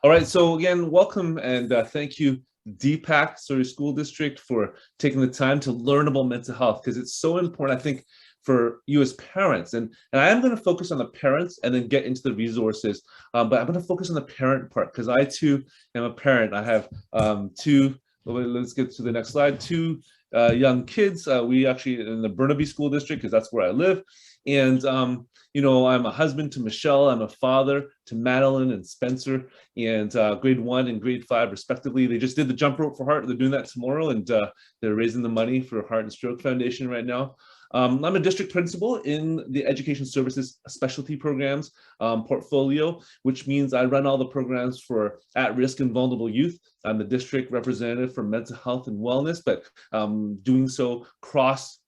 All right, so again, welcome and thank you, DPAC, Surrey School District, for taking the time to learn about mental health because it's so important, I think, for you as parents. And I am going to focus on the parents and then get into the resources, but I'm going to focus on the parent part because I too am a parent. I have two, let's get to the next slide, two young kids. We actually in the Burnaby School District because that's where I live. And I'm a husband to Michelle. I'm a father to Madeline and Spencer, and grade 1 and grade 5 respectively. They just did the jump rope for heart. They're doing that tomorrow, and they're raising the money for Heart and Stroke Foundation right now. I'm a district principal in the Education Services Specialty Programs portfolio, which means I run all the programs for at-risk and vulnerable youth. I'm the district representative for mental health and wellness, but doing so cross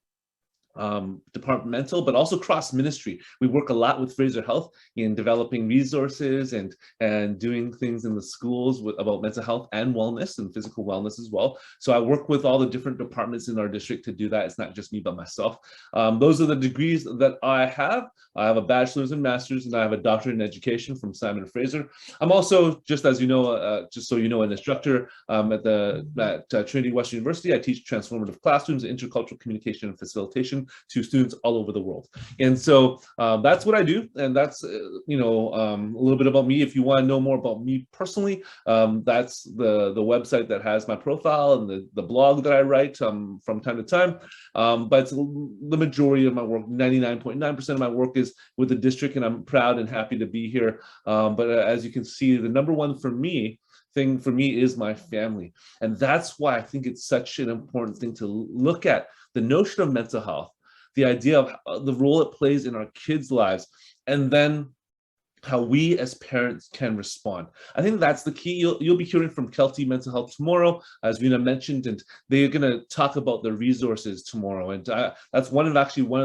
departmental, but also cross ministry. We work a lot with Fraser Health in developing resources and doing things in the schools about mental health and wellness and physical wellness as well. So I work with all the different departments in our district to do that. It's not just me by myself. Those are the degrees that I have. I have a bachelor's and master's, and I have a doctorate in education from Simon & Fraser. I'm also, just as you know, just so you know, an instructor at Trinity Western University. I teach transformative classrooms, intercultural communication and facilitation to students all over the world. And so that's what I do. And that's, a little bit about me. If you want to know more about me personally, that's the website that has my profile and the blog that I write from time to time. But the majority of my work, 99.9% of my work is with the district, and I'm proud and happy to be here. But as you can see, the number one thing for me is my family. And that's why I think it's such an important thing to look at the notion of mental health, the idea of the role it plays in our kids' lives, and then how we as parents can respond. I think that's the key. You'll be hearing from Kelty Mental Health tomorrow, as Rena mentioned, and they're going to talk about the resources tomorrow. And that's one of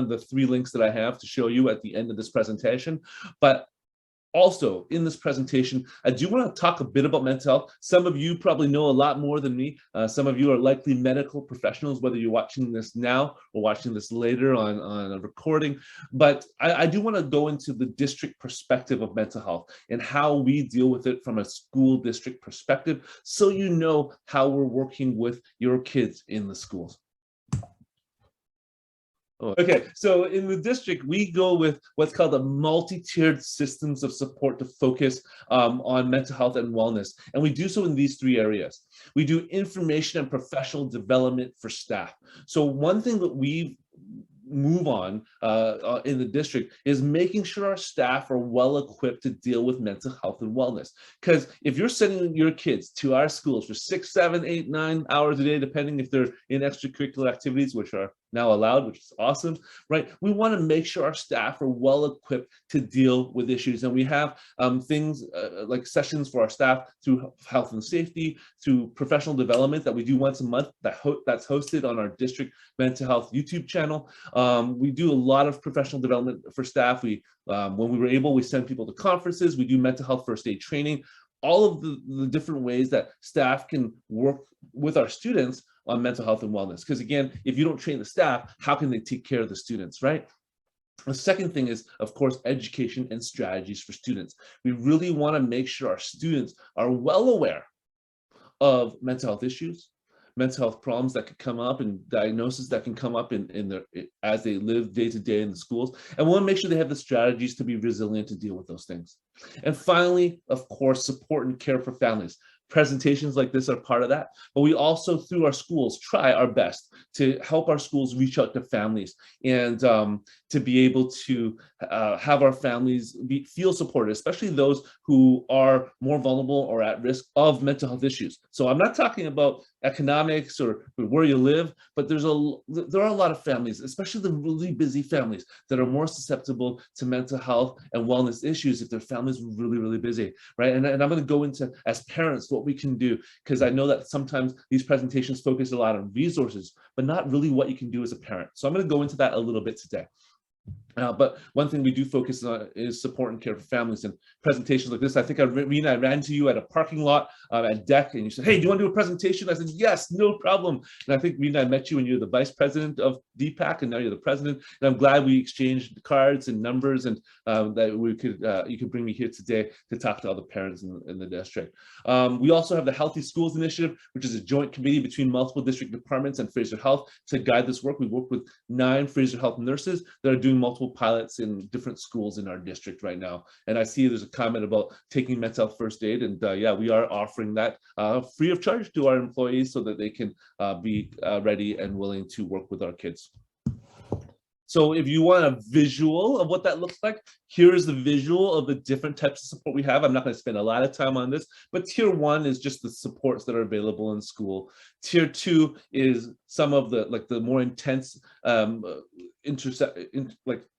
the 3 links that I have to show you at the end of this presentation. But also, in this presentation, I do want to talk a bit about mental health. Some of you probably know a lot more than me. Some of you are likely medical professionals, whether you're watching this now or watching this later on a recording. But I do want to go into the district perspective of mental health and how we deal with it from a school district perspective, so you know how we're working with your kids in the schools. Okay, so in the district, we go with what's called a multi-tiered systems of support to focus on mental health and wellness. And we do so in these 3 areas. We do information and professional development for staff. So one thing that we move on in the district is making sure our staff are well equipped to deal with mental health and wellness. Because if you're sending your kids to our schools for 6, 7, 8, 9 hours a day, depending if they're in extracurricular activities, which are now allowed, which is awesome, right? We want to make sure our staff are well equipped to deal with issues. And we have things like sessions for our staff through health and safety, through professional development that we do once a month that's hosted on our district mental health YouTube channel. We do a lot of professional development for staff. When we were able, we send people to conferences. We do mental health first aid training. All of the different ways that staff can work with our students on mental health and wellness. Because again, if you don't train the staff, how can they take care of the students, right? The second thing is, of course, education and strategies for students. We really want to make sure our students are well aware of mental health issues, mental health problems that could come up, and diagnoses that can come up as they live day to day in the schools. And we want to make sure they have the strategies to be resilient to deal with those things. And finally, of course, support and care for families. Presentations like this are part of that, but we also, through our schools, try our best to help our schools reach out to families and to be able to have our families feel supported, especially those who are more vulnerable or at risk of mental health issues. So I'm not talking about economics or where you live, but there are a lot of families, especially the really busy families, that are more susceptible to mental health and wellness issues if their family's really, really busy, right? And I'm going to go into, as parents, what we can do, because I know that sometimes these presentations focus a lot on resources, but not really what you can do as a parent. So I'm going to go into that a little bit today. But one thing we do focus on is support and care for families, and presentations like this. I think Rena, I ran to you at a parking lot at DEC, and you said, "Hey, do you want to do a presentation?" I said, "Yes, no problem." And I think Rena, I met you when you were the vice president of DPAC, and now you're the president. And I'm glad we exchanged cards and numbers, and that we could you could bring me here today to talk to all the parents in the district. We also have the Healthy Schools Initiative, which is a joint committee between multiple district departments and Fraser Health to guide this work. We work with 9 Fraser Health nurses that are doing multiple pilots in different schools in our district right now. And I see there's a comment about taking mental health first aid, and yeah, we are offering that free of charge to our employees so that they can be ready and willing to work with our kids. So if you want a visual of what that looks like, here is the visual of the different types of support we have. I'm not going to spend a lot of time on this, but tier 1 is just the supports that are available in school. Tier 2 is some of the the more intense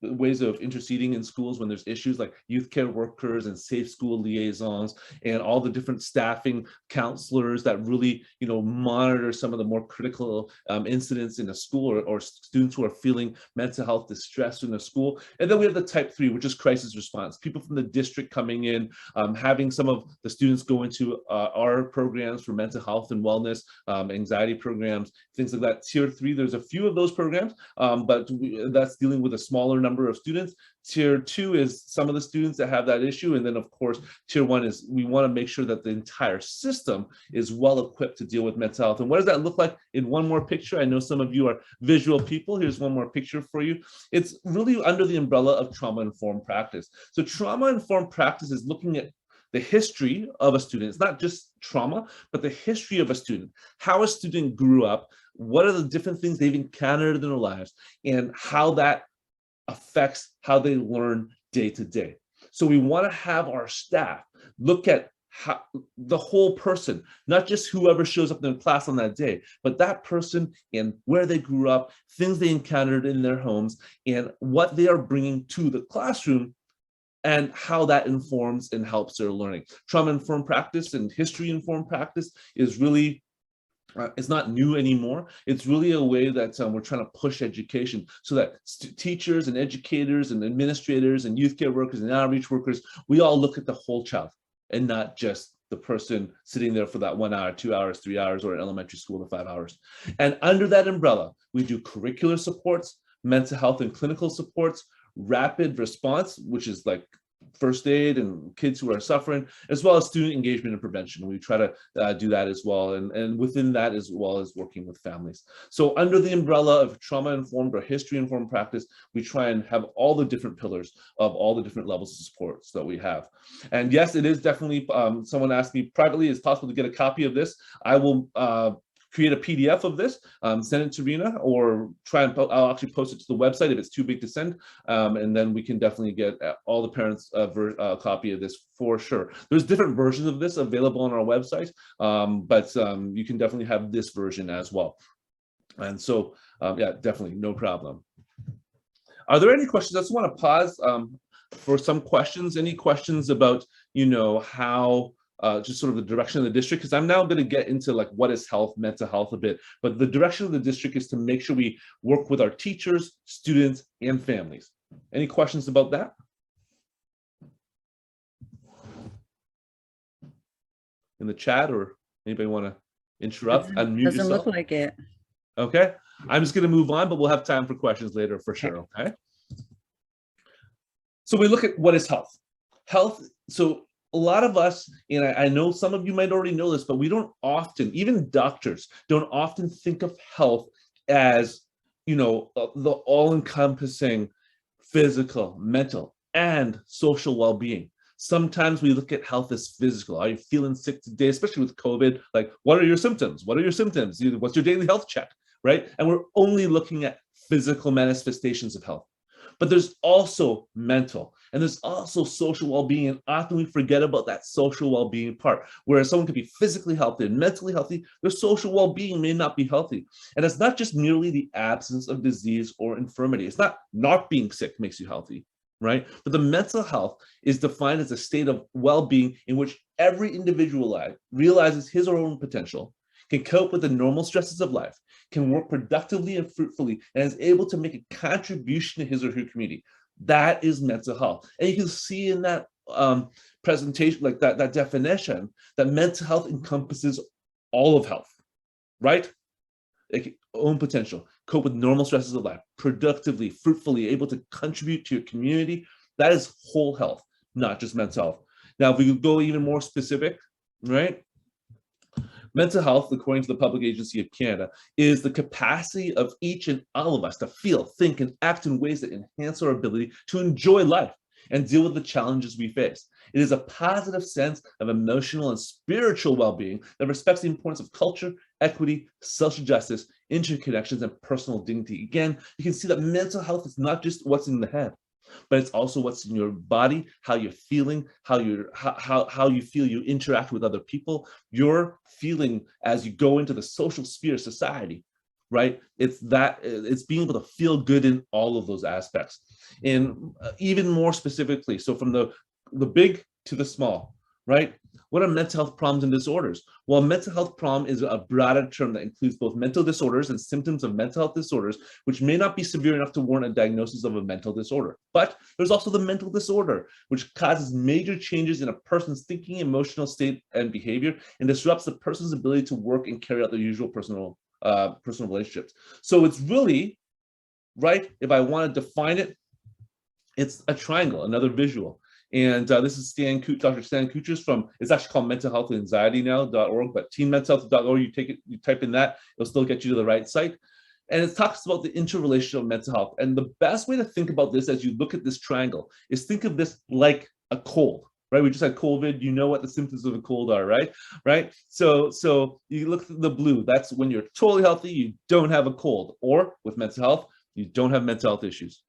ways of interceding in schools when there's issues, like youth care workers and safe school liaisons and all the different staffing counselors that really monitor some of the more critical incidents in a school, or students who are feeling mental health distress in a school. And then we have the type 3, which is crisis response, people from the district coming in, having some of the students go into our programs for mental health and wellness, anxiety programs, things like that. Tier 3, there's a few of those programs, but that's dealing with a smaller number of students. Tier 2 is some of the students that have that issue. And then of course, tier 1 is we want to make sure that the entire system is well equipped to deal with mental health. And what does that look like in one more picture? I know some of you are visual people. Here's one more picture for you. It's really under the umbrella of trauma-informed practice. So trauma-informed practice is looking at the history of a student. It's not just trauma, but the history of a student, how a student grew up, what are the different things they've encountered in their lives, and how that affects how they learn day to day. So we want to have our staff look at the whole person, not just whoever shows up in the class on that day, but that person and where they grew up, things they encountered in their homes, and what they are bringing to the classroom, and how that informs and helps their learning. Trauma-informed practice and history-informed practice is really it's not new anymore. It's really a way that we're trying to push education so that teachers and educators and administrators and youth care workers and outreach workers, we all look at the whole child and not just the person sitting there for that 1 hour, 2 hours, 3 hours, or in elementary school the 5 hours. And under that umbrella, we do curricular supports, mental health and clinical supports, rapid response, which is like first aid and kids who are suffering, as well as student engagement and prevention. We try to do that as well, and within that as well as working with families. So under the umbrella of trauma-informed or history-informed practice, we try and have all the different pillars of all the different levels of supports that we have. And yes, it is definitely, someone asked me privately, is it possible to get a copy of this? I will create a PDF of this, send it to Rena, or I'll actually post it to the website if it's too big to send, and then we can definitely get all the parents a copy of this for sure. There's different versions of this available on our website, but you can definitely have this version as well. And so, yeah, definitely, no problem. Are there any questions? I just want to pause for some questions. Any questions about, how just sort of the direction of the district, because I'm now going to get into like what is health, mental health a bit, but the direction of the district is to make sure we work with our teachers, students, and families. Any questions about that? In the chat, or anybody want to interrupt? Unmute yourself? Doesn't look like it. Okay, I'm just going to move on, but we'll have time for questions later for sure. Okay. So we look at what is health. Health. So a lot of us, and I know some of you might already know this, but we don't often, even doctors don't often think of health as, the all-encompassing physical, mental, and social well-being. Sometimes we look at health as physical. Are you feeling sick today, especially with COVID? Like, what are your symptoms? What are your symptoms? What's your daily health check, right? And we're only looking at physical manifestations of health. But there's also mental, and there's also social well-being, and often we forget about that social well-being part, where someone could be physically healthy and mentally healthy, their social well-being may not be healthy. And it's not just merely the absence of disease or infirmity. It's not being sick makes you healthy, right? But the mental health is defined as a state of well-being in which every individual realizes his or her own potential, can cope with the normal stresses of life, can work productively and fruitfully, and is able to make a contribution to his or her community. That is mental health. And you can see in that presentation, like that definition, that mental health encompasses all of health, right? Like own potential, cope with normal stresses of life, productively, fruitfully, able to contribute to your community. That is whole health, not just mental health. Now, if we go even more specific, right? Mental health, according to the Public Agency of Canada, is the capacity of each and all of us to feel, think, and act in ways that enhance our ability to enjoy life and deal with the challenges we face. It is a positive sense of emotional and spiritual well-being that respects the importance of culture, equity, social justice, interconnections, and personal dignity. Again, you can see that mental health is not just what's in the head, but it's also what's in your body, how you're feeling, how you feel you interact with other people, your feeling as you go into the social sphere of society, right? It's being able to feel good in all of those aspects. And even more specifically, so from the big to the small, right? What are mental health problems and disorders? Well, mental health problem is a broader term that includes both mental disorders and symptoms of mental health disorders, which may not be severe enough to warrant a diagnosis of a mental disorder. But there's also the mental disorder, which causes major changes in a person's thinking, emotional state, and behavior, and disrupts the person's ability to work and carry out their usual personal relationships. So it's really, right, if I want to define it, it's a triangle, another visual. And this is Dr. Stan Kuchers from, it's actually called Mental Health and Anxiety now.org, but teenmentalhealth.org, you type in that, it'll still get you to the right site. And it talks about the interrelation of mental health. And the best way to think about this as you look at this triangle is think of this like a cold, right? We just had COVID, you know what the symptoms of a cold are, right? Right? So you look at the blue, that's when you're totally healthy, you don't have a cold. Or with mental health, you don't have mental health issues.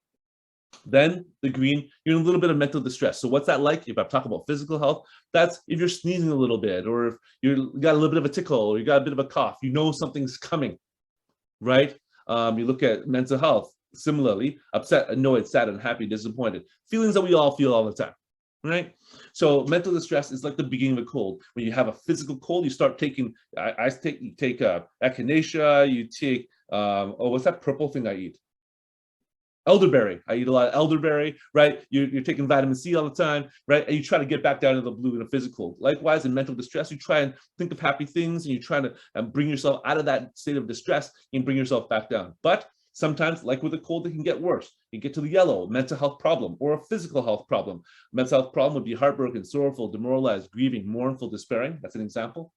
Then the green, you're in a little bit of mental distress. So what's that like? If I talk about physical health, that's if you're sneezing a little bit, or if you got a little bit of a tickle, or you got a bit of a cough, you know something's coming, right? You look at mental health, similarly, upset, annoyed, sad, unhappy, disappointed. Feelings that we all feel all the time, right? So mental distress is like the beginning of a cold. When you have a physical cold, you start taking, you take echinacea, you take, what's that purple thing I eat? Elderberry. I eat a lot of elderberry, right? You're taking vitamin C all the time, right? And you try to get back down to the blue in a physical. Likewise, in mental distress, you try and think of happy things, and you try to bring yourself out of that state of distress and bring yourself back down. But sometimes, like with a cold, it can get worse. You get to the yellow, mental health problem, or a physical health problem. Mental health problem would be heartbroken, sorrowful, demoralized, grieving, mournful, despairing. That's an example.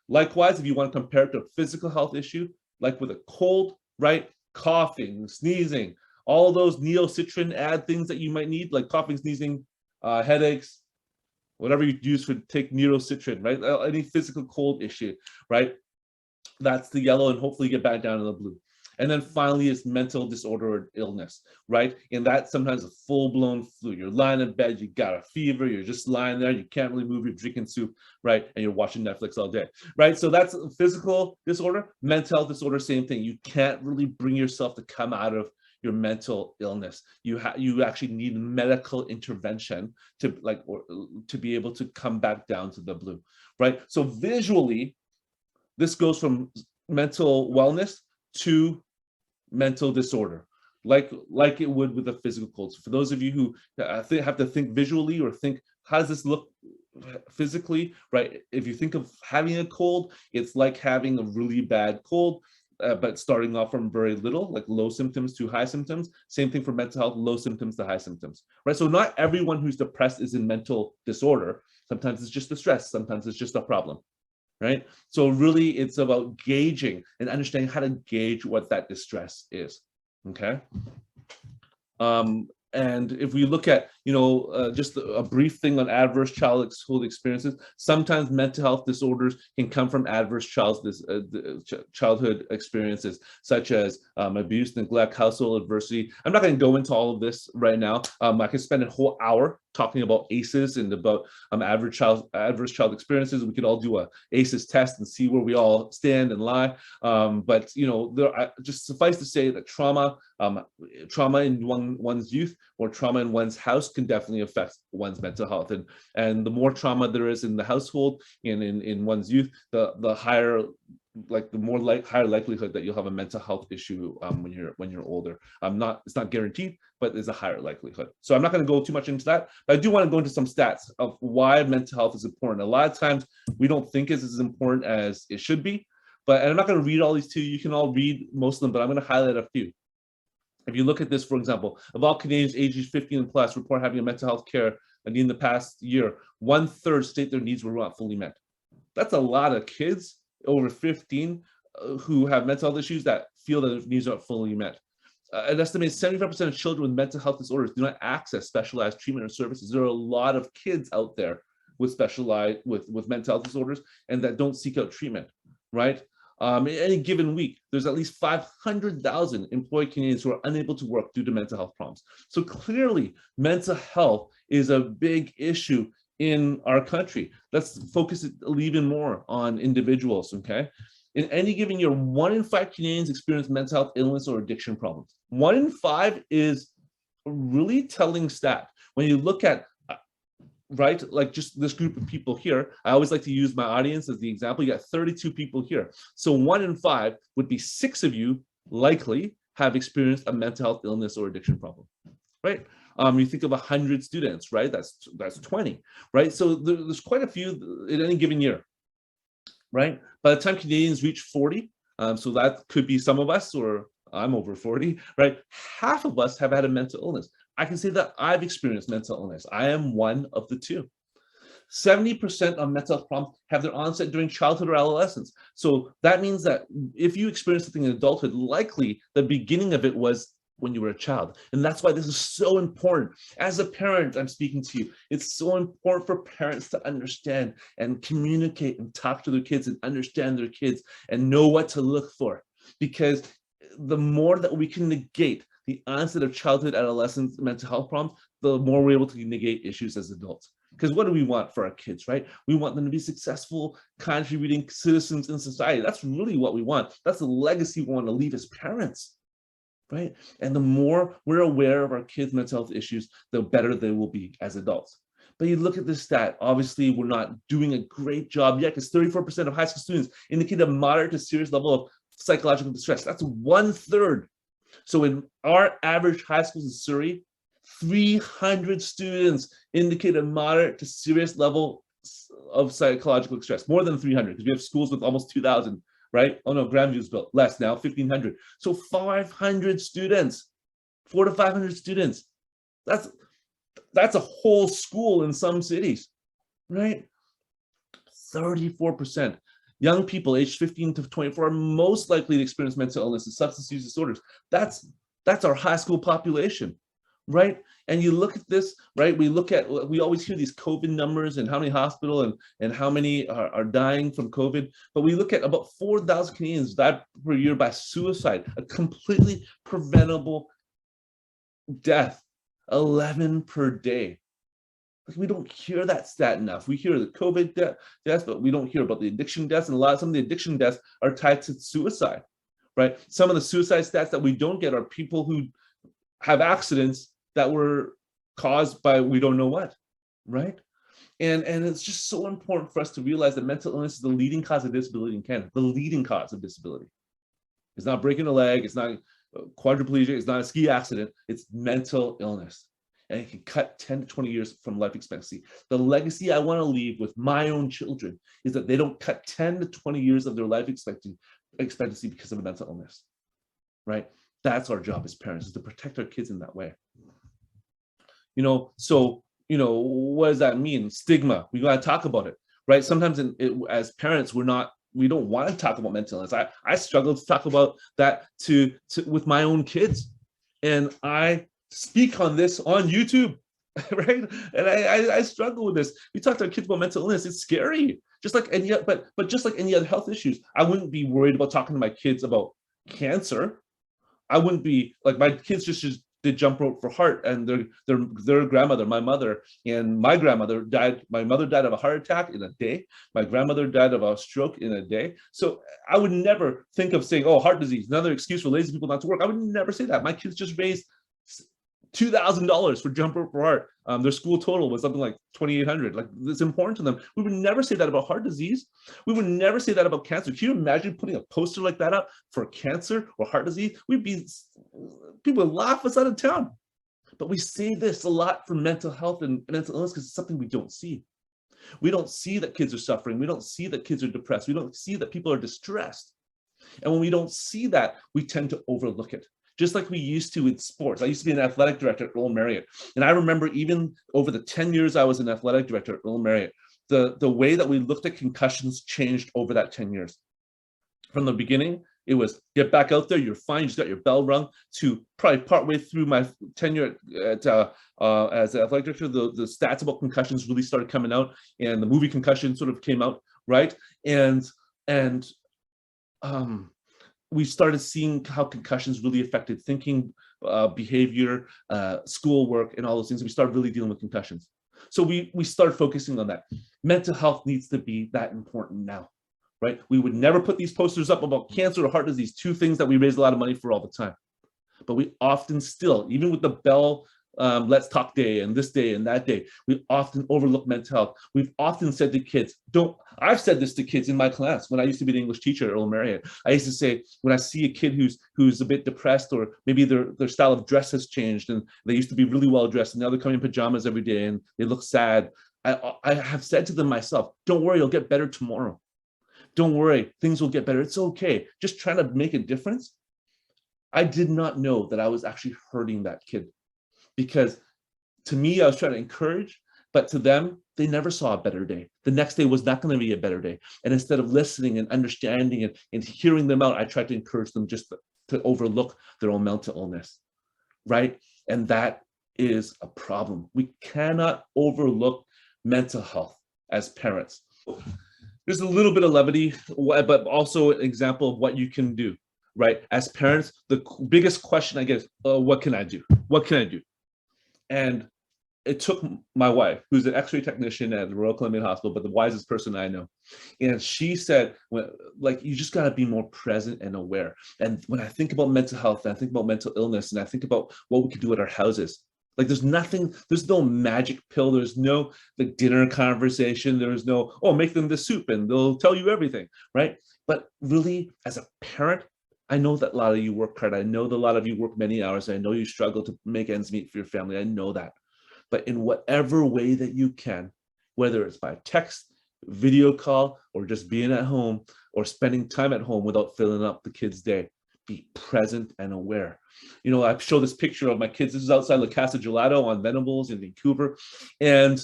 Likewise, if you want to compare it to a physical health issue, like with a cold, right? Coughing, sneezing, all those neocitrin add things that you might need, like coughing, sneezing, headaches, whatever you use for take neocitrin, right? Any physical cold issue, right? That's the yellow, and hopefully get back down to the blue. And then finally is mental disorder or illness, right? And that's sometimes a full-blown flu. You're lying in bed, you got a fever, you're just lying there, you can't really move, you're drinking soup, right? And you're watching Netflix all day, right? So that's a physical disorder. Mental health disorder, same thing. You can't really bring yourself to come out of your mental illness. You actually need medical intervention to be able to come back down to the blue, right? So visually, this goes from mental wellness to mental disorder, like it would with a physical cold. So for those of you who have to think visually, or think, how does this look physically, right? If you think of having a cold, it's like having a really bad cold. But starting off from very little, like low symptoms to high symptoms. Same thing for mental health, low symptoms to high symptoms, right? So not everyone who's depressed is in mental disorder. Sometimes it's just the stress, sometimes it's just a problem, right? So really it's about gauging and understanding how to gauge what that distress is, okay? And if we look at, just a brief thing on adverse childhood experiences, sometimes mental health disorders can come from adverse childhood experiences, such as abuse, neglect, household adversity. I'm not going to go into all of this right now. I could spend a whole hour talking about ACEs and about adverse child experiences. We could all do a ACEs test and see where we all stand and lie. But just suffice to say that trauma in one's youth or trauma in one's house can definitely affect one's mental health. And the more trauma there is in the household and in one's youth, the higher like the higher likelihood that you'll have a mental health issue when you're older. It's not guaranteed, but there's a higher likelihood. So I'm not going to go too much into that, but I do want to go into some stats of why mental health is important. A lot of times we don't think it's as important as it should be, and I'm not going to read all these to you. You can all read most of them, but I'm going to highlight a few. If you look at this, for example, of all Canadians ages 15 and plus report having a mental health care in the past year, 1/3 state their needs were not fully met. That's a lot of kids over 15 who have mental health issues that feel that their needs aren't fully met. An estimated 75% of children with mental health disorders do not access specialized treatment or services. There are a lot of kids out there with specialized with mental health disorders and that don't seek out treatment, right? In any given week, there's at least 500,000 employed Canadians who are unable to work due to mental health problems. So clearly, mental health is a big issue in our country. Let's focus even more on individuals, okay? In any given year, 1 in 5 Canadians experience mental health illness or addiction problems. 1 in 5 is a really telling stat. When you look at right, like just this group of people here, I always like to use my audience as the example. You got 32 people here. So 1 in 5 would be 6 of you likely have experienced a mental health illness or addiction problem, right? You think of 100 students, right? That's 20, right? So there's quite a few in any given year, right? By the time Canadians reach 40, so that could be some of us, or I'm over 40, right? Half of us have had a mental illness. I can say that I've experienced mental illness. I am one of the two. 70% of mental health problems have their onset during childhood or adolescence. So that means that if you experience something in adulthood, likely the beginning of it was when you were a child. And that's why this is so important. As a parent, I'm speaking to you. It's so important for parents to understand and communicate and talk to their kids and understand their kids and know what to look for. Because the more that we can negate the onset of childhood, adolescence, mental health problems, the more we're able to negate issues as adults. Because what do we want for our kids, right? We want them to be successful, contributing citizens in society. That's really what we want. That's the legacy we want to leave as parents, right? And the more we're aware of our kids' mental health issues, the better they will be as adults. But you look at this stat, obviously we're not doing a great job yet because 34% of high school students indicate a moderate to serious level of psychological distress. That's 1/3. So in our average high schools in Surrey, 300 students indicate a moderate to serious level of psychological distress, more than 300, because we have schools with almost 2,000, right? Oh no, Grandview's built less now, 1,500. So 500 students, 400 to 500 students. That's a whole school in some cities, right? 34%. Young people aged 15 to 24 are most likely to experience mental illness and substance use disorders. That's our high school population, right? And you look at this, right? We always hear these COVID numbers and how many hospital and how many are dying from COVID. But we look at about 4,000 Canadians die per year by suicide, a completely preventable death, 11 per day. We don't hear that stat enough. We hear the COVID deaths, but we don't hear about the addiction deaths. And some of the addiction deaths are tied to suicide, right? Some of the suicide stats that we don't get are people who have accidents that were caused by we don't know what, right? And it's just so important for us to realize that mental illness is the leading cause of disability in Canada, the leading cause of disability. It's not breaking a leg, it's not quadriplegia, it's not a ski accident, it's mental illness. And it can cut 10 to 20 years from life expectancy. The legacy I want to leave with my own children is that they don't cut 10 to 20 years of their life expectancy because of a mental illness, right? That's our job as parents, is to protect our kids in that way. So, what does that mean? Stigma, we got to talk about it, right? Sometimes as parents, we don't want to talk about mental illness. I struggle to talk about that with my own kids. And I speak on this on YouTube, right? And I struggle with this. We talk to our kids about mental illness. It's scary. Just like just like any other health issues, I wouldn't be worried about talking to my kids about cancer. I wouldn't be like, my kids just did jump rope for heart, and their grandmother, my mother, and my grandmother died. My mother died of a heart attack in a day. My grandmother died of a stroke in a day. So I would never think of saying, oh, heart disease, another excuse for lazy people not to work. I would never say that. My kids just raised $2,000 for Jump Rope for Heart. Their school total was something like 2,800. Like, it's important to them. We would never say that about heart disease. We would never say that about cancer. Can you imagine putting a poster like that up for cancer or heart disease? People would laugh us out of town. But we say this a lot for mental health and mental illness because it's something we don't see. We don't see that kids are suffering. We don't see that kids are depressed. We don't see that people are distressed. And when we don't see that, we tend to overlook it. Just like we used to in sports. I used to be an athletic director at Earl Marriott. And I remember even over the 10 years I was an athletic director at Earl Marriott, the way that we looked at concussions changed over that 10 years. From the beginning, it was get back out there, you're fine, you just got your bell rung, to probably partway through my tenure as an athletic director, the stats about concussions really started coming out, and the movie Concussion sort of came out, right? And we started seeing how concussions really affected thinking, behavior, schoolwork, and all those things. We started really dealing with concussions. So we started focusing on that. Mental health needs to be that important now. Right? We would never put these posters up about cancer or heart disease, two things that we raise a lot of money for all the time. But we often still, even with the Bell Let's Talk Day and this day and that day, we often overlook mental health. We've often said to kids, I've said this to kids in my class when I used to be an English teacher at Earl Marriott. I used to say, when I see a kid who's a bit depressed, or maybe their style of dress has changed and they used to be really well dressed and now they're coming in pajamas every day and they look sad. I have said to them myself, don't worry, you'll get better tomorrow. Don't worry, things will get better. It's okay. Just trying to make a difference. I did not know that I was actually hurting that kid, because to me, I was trying to encourage, but to them, they never saw a better day. The next day was not going to be a better day. And instead of listening and understanding and hearing them out, I tried to encourage them just to overlook their own mental illness, right? And that is a problem. We cannot overlook mental health as parents. There's a little bit of levity, but also an example of what you can do, right? As parents, the biggest question I get is, what can I do? What can I do? And it took my wife, who's an X-ray technician at the Royal Columbian Hospital, but the wisest person I know. And she said, you just got to be more present and aware. And when I think about mental health, and I think about mental illness, and I think about what we can do at our houses, like there's no magic pill. There's no dinner conversation. There's no, make them the soup and they'll tell you everything, right? But really, as a parent, I know that a lot of you work hard. I know that a lot of you work many hours. I know you struggle to make ends meet for your family. I know that. But in whatever way that you can, whether it's by text, video call, or just being at home or spending time at home without filling up the kid's day, be present and aware. I show this picture of my kids. This is outside La Casa Gelato on Venables in Vancouver. And,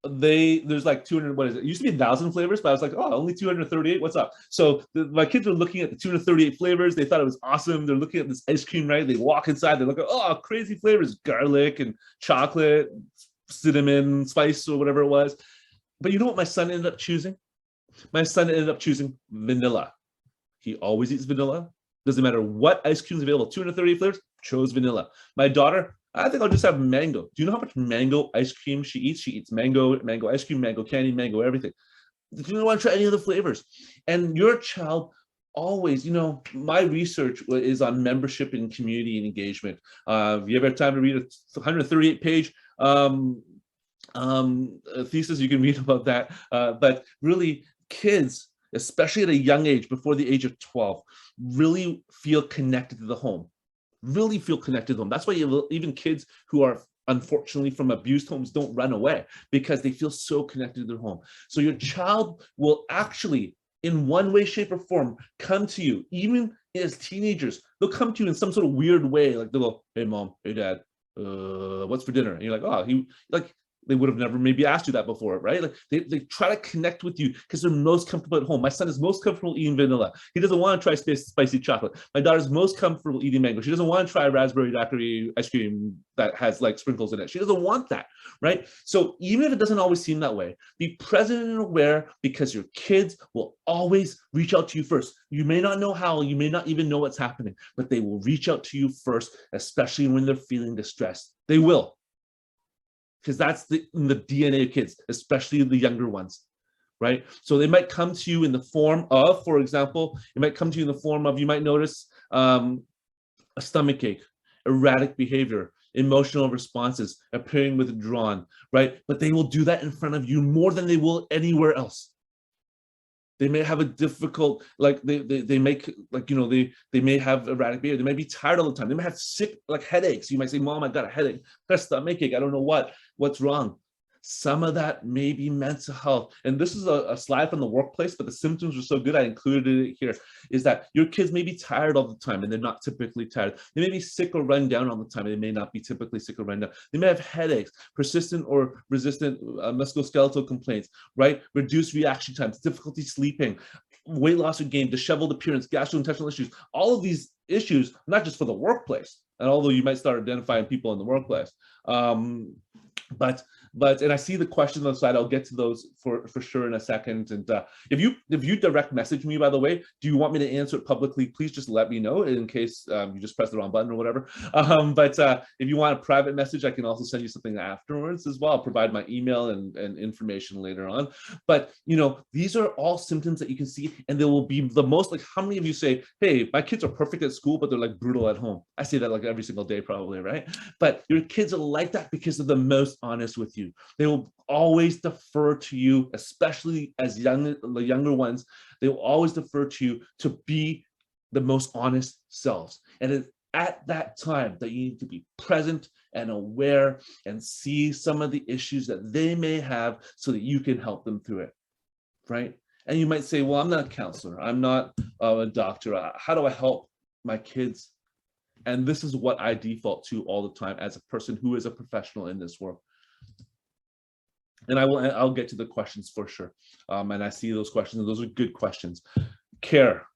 there's like 200, what is it? It used to be 1,000 flavors, but I was like, only 238, what's up? So my kids are looking at the 238 flavors. They thought it was awesome. They're looking at this ice cream, right? They walk inside, they look at, crazy flavors, garlic and chocolate, cinnamon, spice, or whatever it was. But you know what my son ended up choosing? My son ended up choosing vanilla. He always eats vanilla. Doesn't matter what ice cream is available, 230 flavors, chose vanilla. My daughter, I think I'll just have mango. Do you know how much mango ice cream she eats? She eats mango ice cream, mango candy, mango everything. Do you want to try any other flavors? And your child always, my research is on membership and community and engagement. If you ever have time to read a 138-page thesis, you can read about that. But really, kids, especially at a young age, before the age of 12, really feel connected to the home. Really feel connected to them. That's why even kids who are unfortunately from abused homes don't run away, because they feel so connected to their home. So your child will actually, in one way, shape, or form, come to you, even as teenagers. They'll come to you in some sort of weird way, like they'll go, "Hey mom, hey dad, what's for dinner?" And you're like, they would have never maybe asked you that before, right? Like they try to connect with you because they're most comfortable at home. My son is most comfortable eating vanilla. He doesn't want to try spicy chocolate. My daughter's most comfortable eating mango. She doesn't want to try raspberry daiquiri ice cream that has like sprinkles in it. She doesn't want that, right? So even if it doesn't always seem that way, be present and aware, because your kids will always reach out to you first. You may not know how, you may not even know what's happening, but they will reach out to you first, especially when they're feeling distressed. They will. Because that's in the DNA of kids, especially the younger ones, right? So they might come to you in the form of, for example, you might notice a stomach ache, erratic behavior, emotional responses, appearing withdrawn, right? But they will do that in front of you more than they will anywhere else. They may have a difficult, like they make, like, you know, they may have erratic behavior. They may be tired all the time. They may have sick, like headaches. You might say, Mom, I got a headache, got a stomachache. I don't know what's wrong. Some of that may be mental health. And this is a slide from the workplace, but the symptoms are so good, I included it here, is that your kids may be tired all the time, and they're not typically tired. They may be sick or run down all the time, and they may not be typically sick or run down. They may have headaches, persistent or resistant musculoskeletal complaints, right? Reduced reaction times, difficulty sleeping, weight loss or gain, disheveled appearance, gastrointestinal issues. All of these issues, not just for the workplace, and although you might start identifying people in the workplace, but and I see the questions on the side. I'll get to those for sure in a second. And if you direct message me, by the way, do you want me to answer it publicly? Please just let me know in case you just press the wrong button or whatever. But if you want a private message, I can also send you something afterwards as well. I'll provide my email and information later on. But you know, these are all symptoms that you can see, and they will be the most, like, how many of you say, hey, my kids are perfect at school, but they're like brutal at home? I say that like every single day probably, right? But your kids are like that because they're the most honest with you. They will always defer to you, especially as the younger ones. They will always defer to you to be the most honest selves. And it's at that time that you need to be present and aware and see some of the issues that they may have so that you can help them through it, right? And you might say, well, I'm not a counselor. I'm not a doctor. How do I help my kids? And this is what I default to all the time as a person who is a professional in this work. And I'll get to the questions for sure. And I see those questions, and those are good questions. Care,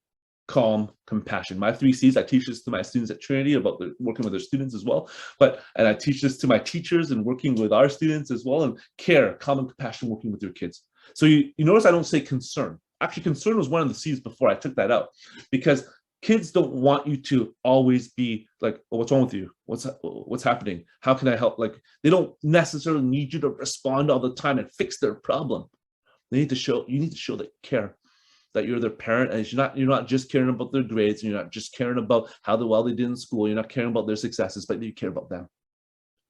calm, compassion. My 3 C's, I teach this to my students at Trinity about working with their students as well. And I teach this to my teachers and working with our students as well. And care, calm, and compassion, working with your kids. So you notice I don't say concern. Actually, concern was one of the C's before. I took that out because kids don't want you to always be like, oh, what's wrong with you? What's happening? How can I help? Like, they don't necessarily need you to respond all the time and fix their problem. You need to show that care, that you're their parent, and you're not just caring about their grades, and you're not just caring about how well they did in school. You're not caring about their successes, but you care about them.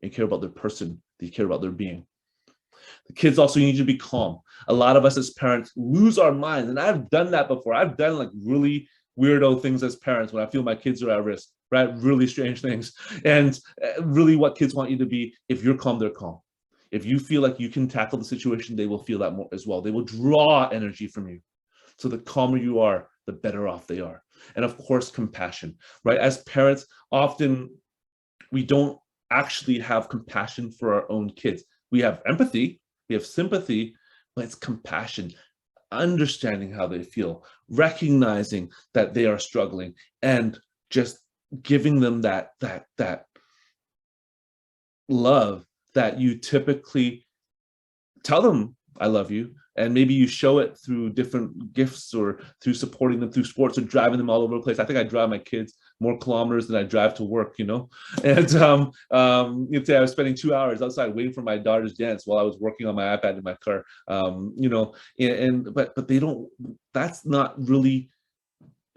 You care about their person. You care about their being. The kids also need you to be calm. A lot of us as parents lose our minds, and I've done that before. I've done like really weirdo things as parents when I feel my kids are at risk, right? Really strange things. And really what kids want you to be, if you're calm, they're calm. If you feel like you can tackle the situation, they will feel that more as well. They will draw energy from you. So the calmer you are, the better off they are. And of course, compassion, right? As parents, often we don't actually have compassion for our own kids. We have empathy, we have sympathy, but it's compassion. Understanding how they feel, recognizing that they are struggling, and just giving them that love that you typically tell them, I love you. And maybe you show it through different gifts or through supporting them through sports or driving them all over the place. I think I drive my kids more kilometers than I drive to work, you know. And you'd say I was spending 2 hours outside waiting for my daughter's dance while I was working on my iPad in my car. You know, but they don't. That's not really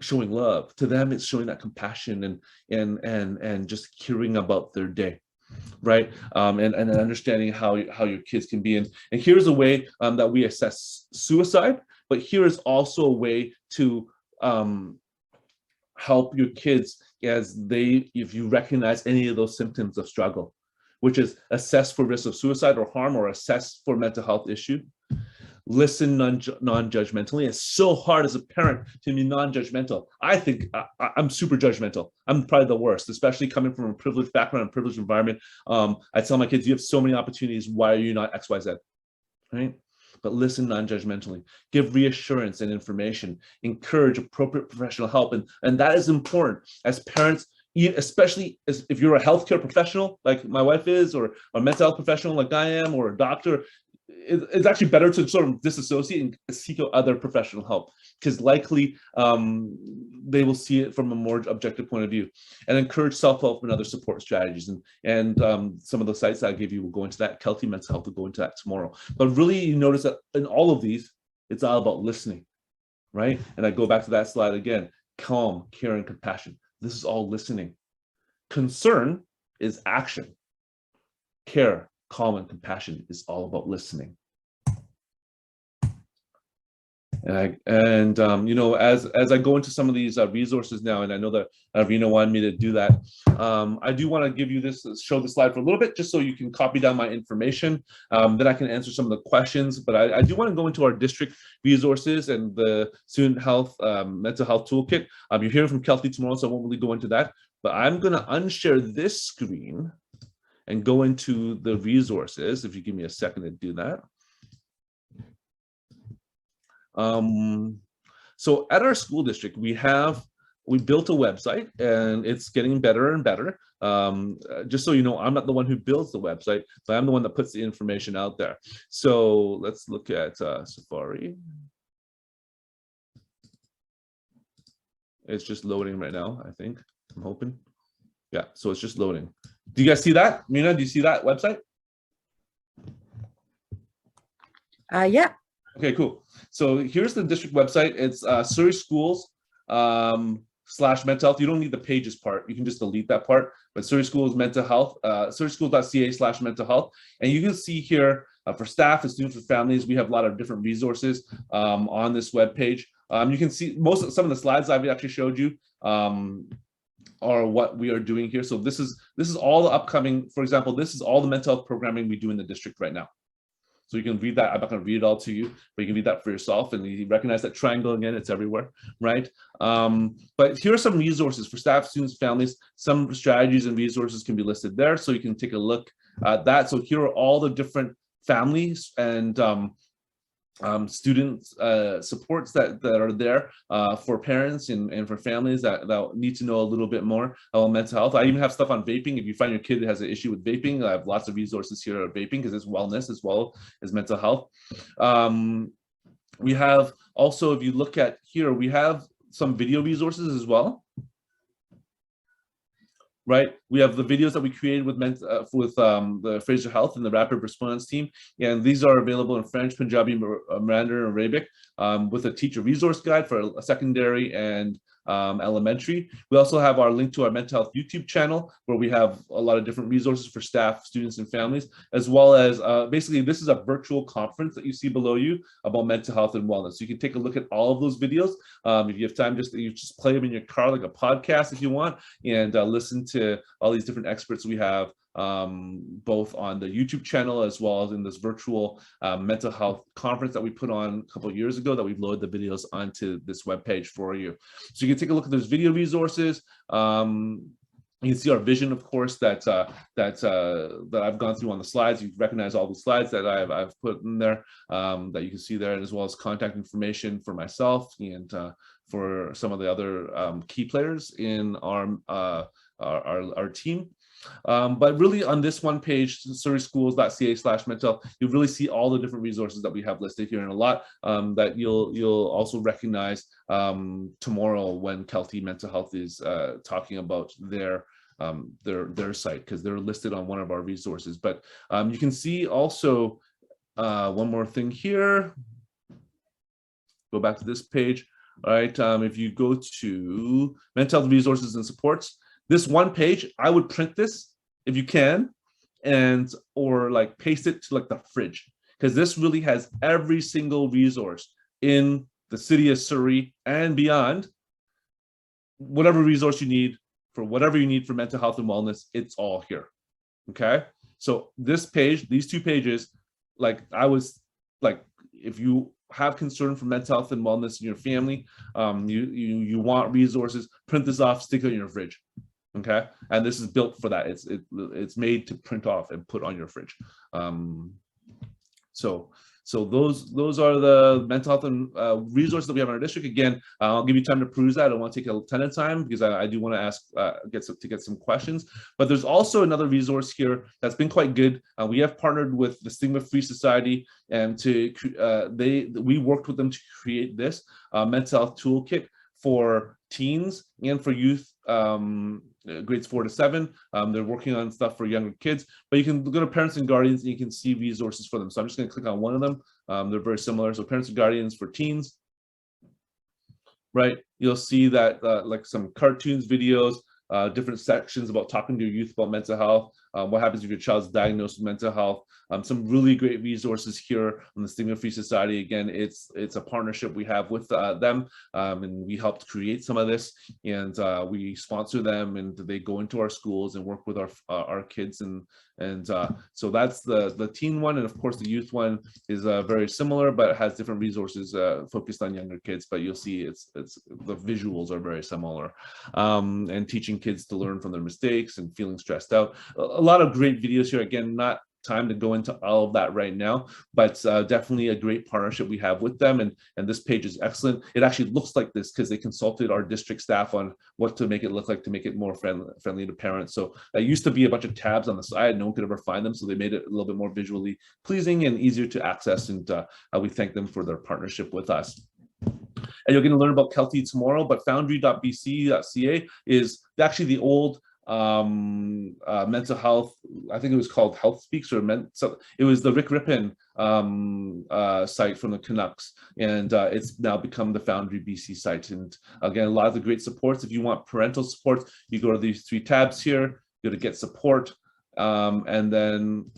showing love to them. It's showing that compassion and just caring about their day. Right, and understanding how your kids can be. And here's a way that we assess suicide, but here is also a way to help your kids if you recognize any of those symptoms of struggle, which is assess for risk of suicide or harm, or assess for mental health issue. Listen non-judgmentally. It's so hard as a parent to be non-judgmental. I think I'm super judgmental. I'm probably the worst, especially coming from a privileged background and privileged environment. I tell my kids, you have so many opportunities. Why are you not X, Y, Z? Right? But listen non-judgmentally. Give reassurance and information. Encourage appropriate professional help. And that is important as parents, especially if you're a healthcare professional like my wife is, or a mental health professional like I am, or a doctor. It's actually better to sort of disassociate and seek out other professional help, because likely they will see it from a more objective point of view. And encourage self-help and other support strategies. And some of the sites that I gave you will go into that. Kelty Mental Health will go into that tomorrow. But really, you notice that in all of these, it's all about listening, right? And I go back to that slide again. Calm, care, and compassion. This is all listening. Concern is action. Care, calm, and compassion is all about listening. And you know, as I go into some of these resources now, and I know that Rena wanted me to do that, I do want to give you this, show the slide for a little bit, just so you can copy down my information. Then I can answer some of the questions. But I do want to go into our district resources and the student health, mental health toolkit. You're hearing from Kelty tomorrow, so I won't really go into that. But I'm going to unshare this screen and go into the resources. If you give me a second to do that. So at our school district, we built a website, and it's getting better and better. Just so you know, I'm not the one who builds the website, but I'm the one that puts the information out there. So let's look at Safari. It's just loading right now, I think. I'm hoping. Yeah, so it's just loading. Do you guys see that? Mina, do you see that website? Yeah. Okay, cool. So here's the district website. It's Surrey Schools / mental health. You don't need the pages part. You can just delete that part. But Surrey Schools mental health, surreyschools.ca / mental health. And you can see here for staff and students and families, we have a lot of different resources on this web page. You can see some of the slides I've actually showed you are what we are doing here. So this is all the upcoming. For example, this is all the mental health programming we do in the district right now. So you can read that. I'm not going to read it all to you, but you can read that for yourself, and you recognize that triangle again. It's everywhere, right? But here are some resources for staff, students, families. Some strategies and resources can be listed there, so you can take a look at that. So here are all the different families and student supports that are there for parents and for families that need to know a little bit more about mental health. I even have stuff on vaping. If you find your kid has an issue with vaping, I have lots of resources here on vaping, because it's wellness as well as mental health. We have also, if you look at here, we have some video resources as well. Right, we have the videos that we created with the Fraser Health and the Rapid Response team, and these are available in French, Punjabi, Mandarin, and Arabic, with a teacher resource guide for secondary and elementary. We also have our link to our mental health YouTube channel, where we have a lot of different resources for staff, students, and families, as well as basically this is a virtual conference that you see below you about mental health and wellness. So you can take a look at all of those videos. If you have time, you just play them in your car like a podcast if you want, and listen to all these different experts we have, both on the YouTube channel as well as in this virtual mental health conference that we put on a couple of years ago, that we've loaded the videos onto this webpage for you. So you can take a look at those video resources. You can see our vision, of course, that I've gone through on the slides. You recognize all the slides that I've put in there, that you can see there, as well as contact information for myself and for some of the other key players in our team. But really on this one page, surreyschools.ca / mental, you really see all the different resources that we have listed here, and a lot that you'll also recognize tomorrow when Kelty Mental Health is talking about their site, because they're listed on one of our resources. But you can see also one more thing here. Go back to this page. All right, if you go to mental health resources and supports, this one page, I would print this if you can, or like paste it to like the fridge, because this really has every single resource in the city of Surrey and beyond. Whatever resource you need for whatever you need for mental health and wellness, it's all here. Okay, so this page, these two pages, like if you have concern for mental health and wellness in your family, you want resources, print this off, stick it in your fridge. Okay, and this is built for that. It's made to print off and put on your fridge. So those are the mental health and resources that we have in our district. Again, I'll give you time to peruse that. I don't want to take a ton of time, because I do want to ask get some questions. But there's also another resource here that's been quite good. We have partnered with the Stigma Free Society, and we worked with them to create this mental health toolkit for teens and for youth, grades 4 to 7. They're working on stuff for younger kids, but you can go to Parents and Guardians and you can see resources for them. So I'm just going to click on one of them. They're very similar. So Parents and Guardians for teens, right? You'll see that like some cartoons, videos, different sections about talking to your youth about mental health, what happens if your child's diagnosed with mental health. Some really great resources here on the Stigma Free Society. Again, it's a partnership we have with them, and we helped create some of this, and we sponsor them, and they go into our schools and work with our kids, and so that's the teen one, and of course the youth one is very similar, but it has different resources focused on younger kids. But you'll see it's the visuals are very similar, and teaching kids to learn from their mistakes and feeling stressed out. A lot of great videos here. Again, not time to go into all of that right now, but definitely a great partnership we have with them, and this page is excellent. It actually looks like this because they consulted our district staff on what to make it look like to make it more friendly to parents. So that used to be a bunch of tabs on the side, no one could ever find them, so they made it a little bit more visually pleasing and easier to access, and we thank them for their partnership with us. And you're going to learn about Kelty tomorrow, but foundry.bc.ca is actually the old mental health, I think it was called Health Speaks, so it was the Rick Rippon site from the Canucks, and it's now become the Foundry BC site. And again, a lot of the great supports. If you want parental support, you go to these 3 tabs here, go to get support, and then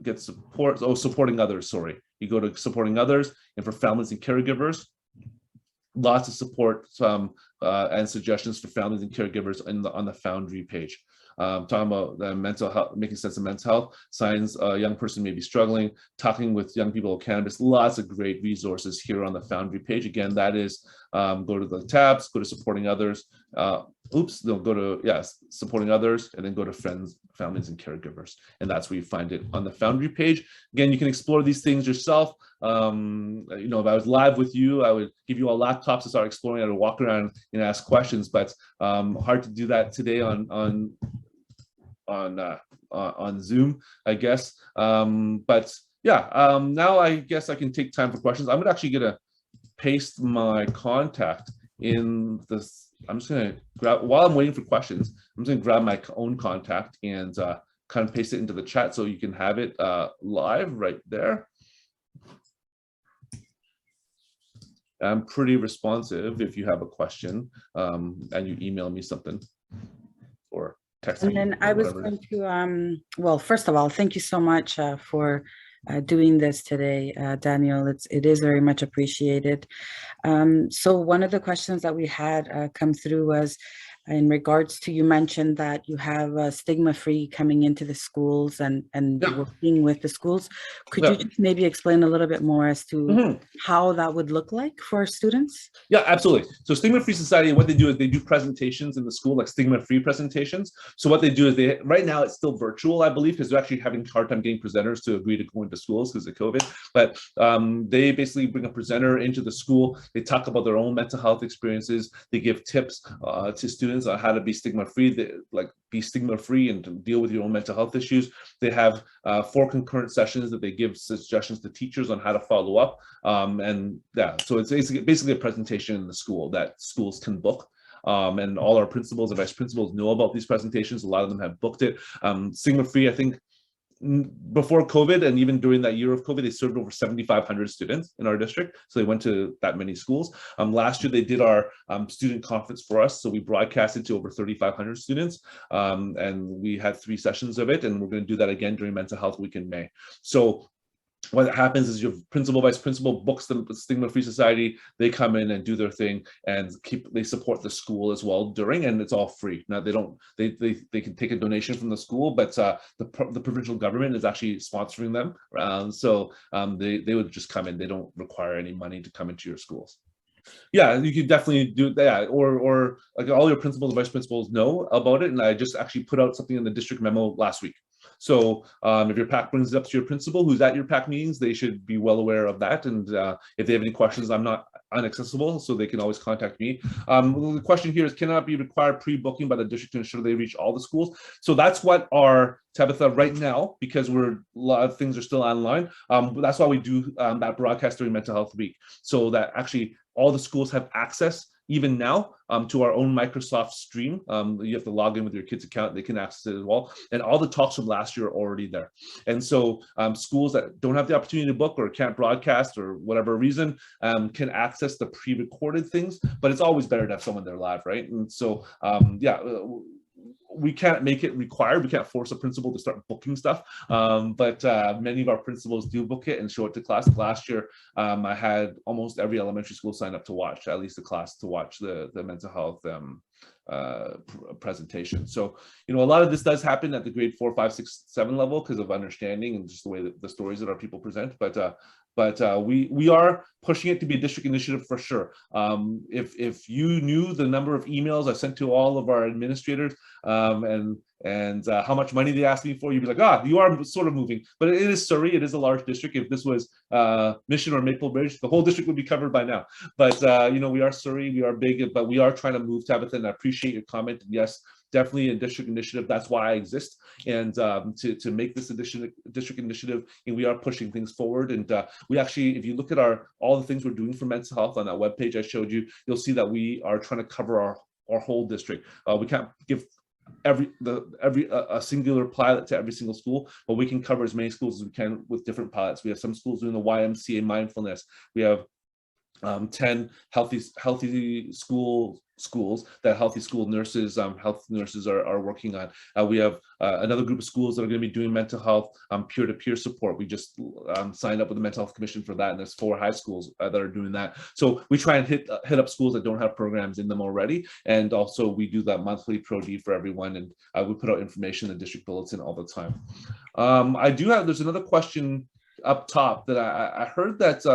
get support. Supporting others, sorry, you go to supporting others, and for families and caregivers, lots of support and suggestions for families and caregivers on the Foundry page. Talking about the mental health, making sense of mental health, signs a young person may be struggling, talking with young people about cannabis, lots of great resources here on the Foundry page. Again, that is, go to the tabs, go to supporting others, go to, supporting others, and then go to friends, families, and caregivers. And that's where you find it on the Foundry page. Again, you can explore these things yourself. If I was live with you, I would give you all laptops to start exploring. I would walk around and ask questions, but hard to do that today on Zoom, I guess. Now I guess I can take time for questions. I'm actually gonna paste my contact in this. I'm just gonna grab, while I'm waiting for questions, I'm just gonna grab my own contact and kind of paste it into the chat so you can have it live right there. I'm pretty responsive if you have a question and you email me something or text me. And then I was going to, well, first of all, thank you so much for doing this today, Daniel. It is very much appreciated. So one of the questions that we had come through was in regards to, you mentioned that you have Stigma Free coming into the schools and working with the schools. Could you just maybe explain a little bit more as to how that would look like for students? Yeah, absolutely. So Stigma Free Society, what they do is they do presentations in the school, like Stigma Free presentations. So what they do is right now it's still virtual, I believe, because they're actually having a hard time getting presenters to agree to go into schools because of COVID. But they basically bring a presenter into the school. They talk about their own mental health experiences. They give tips to students on how to be stigma-free, be stigma-free and to deal with your own mental health issues. They have 4 concurrent sessions that they give suggestions to teachers on how to follow up. So it's basically a presentation in the school that schools can book. And all our principals and vice principals know about these presentations. A lot of them have booked it. Stigma-free, I think, before COVID and even during that year of COVID, they served over 7,500 students in our district. So they went to that many schools. Last year, they did our student conference for us. So we broadcasted to over 3,500 students and we had 3 sessions of it. And we're going to do that again during Mental Health Week in May. So what happens is your principal, vice principal books the Stigma Free Society. They come in and do their thing and they support the school as well during, and it's all free. Now they can take a donation from the school, but the provincial government is actually sponsoring them. So they would just come in. They don't require any money to come into your schools. Yeah, you could definitely do that, or like all your principals and vice principals know about it. And I just actually put out something in the district memo last week. So if your PAC brings it up to your principal who's at your PAC meetings, they should be well aware of that. And if they have any questions, I'm not inaccessible, so they can always contact me. The question here is, cannot be required pre-booking by the district to ensure they reach all the schools. So that's what our Tabitha right now, because a lot of things are still online. That's why we do that broadcast during Mental Health Week, so that actually all the schools have access even now, to our own Microsoft Stream. You have to log in with your kid's account. They can access it as well. And all the talks from last year are already there. And so schools that don't have the opportunity to book or can't broadcast or whatever reason can access the pre-recorded things, but it's always better to have someone there live, right? And so, yeah, we can't make it required. We can't force a principal to start booking stuff, but many of our principals do book it and show it to class. Last year, I had almost every elementary school sign up to watch, at least a class to watch the mental health presentation. So, you know, a lot of this does happen at the grade 4, 5, 6, 7 level because of understanding and just the way that the stories that our people present. But we are pushing it to be a district initiative for sure. If you knew the number of emails I sent to all of our administrators and how much money they asked me for, you'd be like, you are sort of moving. But it is Surrey, it is a large district. If this was Mission or Maple Ridge, the whole district would be covered by now. But you know, we are Surrey, we are big, but we are trying to move, Tabitha, and I appreciate your comment. Yes, definitely a district initiative. That's why I exist, and to make this district initiative, and we are pushing things forward. And we actually, if you look at all the things we're doing for mental health on that webpage I showed you, you'll see that we are trying to cover our whole district. We can't give a singular pilot to every single school, but we can cover as many schools as we can with different pilots. We have some schools doing the YMCA mindfulness. We have 10 healthy schools that healthy school nurses, health nurses are working on. We have another group of schools that are going to be doing mental health peer-to-peer support. We just signed up with the Mental Health Commission for that, and there's 4 high schools that are doing that. So we try and hit up schools that don't have programs in them already, and also we do that monthly Pro D for everyone, and we put out information in the district bulletin all the time. There's another question up top that I heard that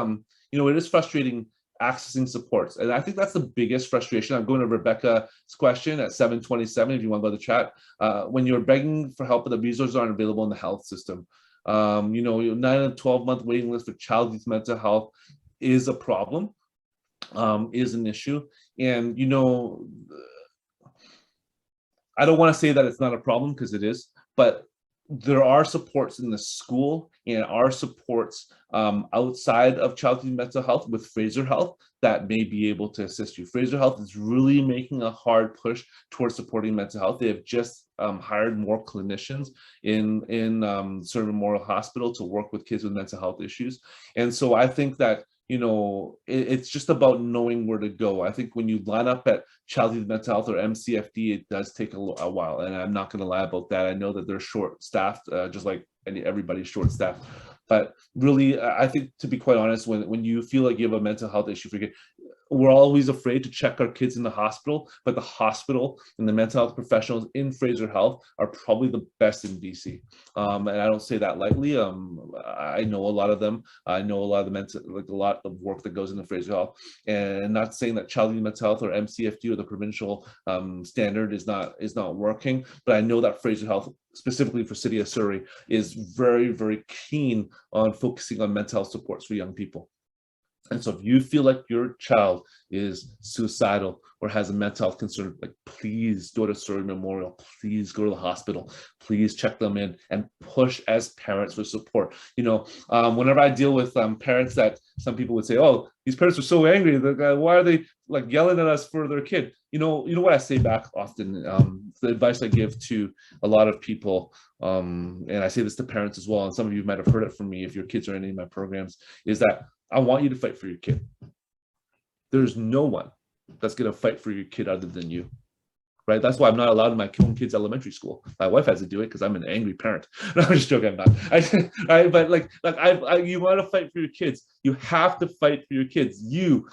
you know, it is frustrating accessing supports. And I think that's the biggest frustration. I'm going to Rebecca's question at 7:27, if you want to go to the chat. When you're begging for help, but the resources aren't available in the health system. You know, 9 and 12-month waiting list for child youth mental health is a problem, is an issue. And, you know, I don't want to say that it's not a problem, because it is, but there are supports in the school and are supports outside of child youth mental health with Fraser Health that may be able to assist you. Fraser Health is really making a hard push towards supporting mental health. They have just hired more clinicians in Surrey Memorial Hospital to work with kids with mental health issues. And so I think that, you know, it's just about knowing where to go. I think when you line up at child youth mental health or MCFD, it does take a while, and I'm not going to lie about that. I know that they're short-staffed, just like everybody's short-staffed. But really, I think, to be quite honest, when you feel like you have a mental health issue for your kid, we're always afraid to check our kids in the hospital, but the hospital and the mental health professionals in Fraser Health are probably the best in BC. And I don't say that lightly. I know a lot of them. I know a lot of a lot of work that goes into Fraser Health. And not saying that child youth mental health or MCFD or the provincial standard is not working, but I know that Fraser Health, specifically for City of Surrey, is very, very keen on focusing on mental health supports for young people. And so if you feel like your child is suicidal or has a mental health concern, like, please go to Surrey Memorial, please go to the hospital, please check them in and push as parents for support. You know, whenever I deal with parents that some people would say, oh, these parents are so angry, why are they like yelling at us for their kid? You know what I say back often, the advice I give to a lot of people, and I say this to parents as well, and some of you might have heard it from me if your kids are in any of my programs, is that I want you to fight for your kid. There's no one that's going to fight for your kid other than you, right? That's why I'm not allowed in my own kids' elementary school. My wife has to do it because I'm an angry parent. No, I'm just joking. I'm not. Right? But you want to fight for your kids. You have to fight for your kids. You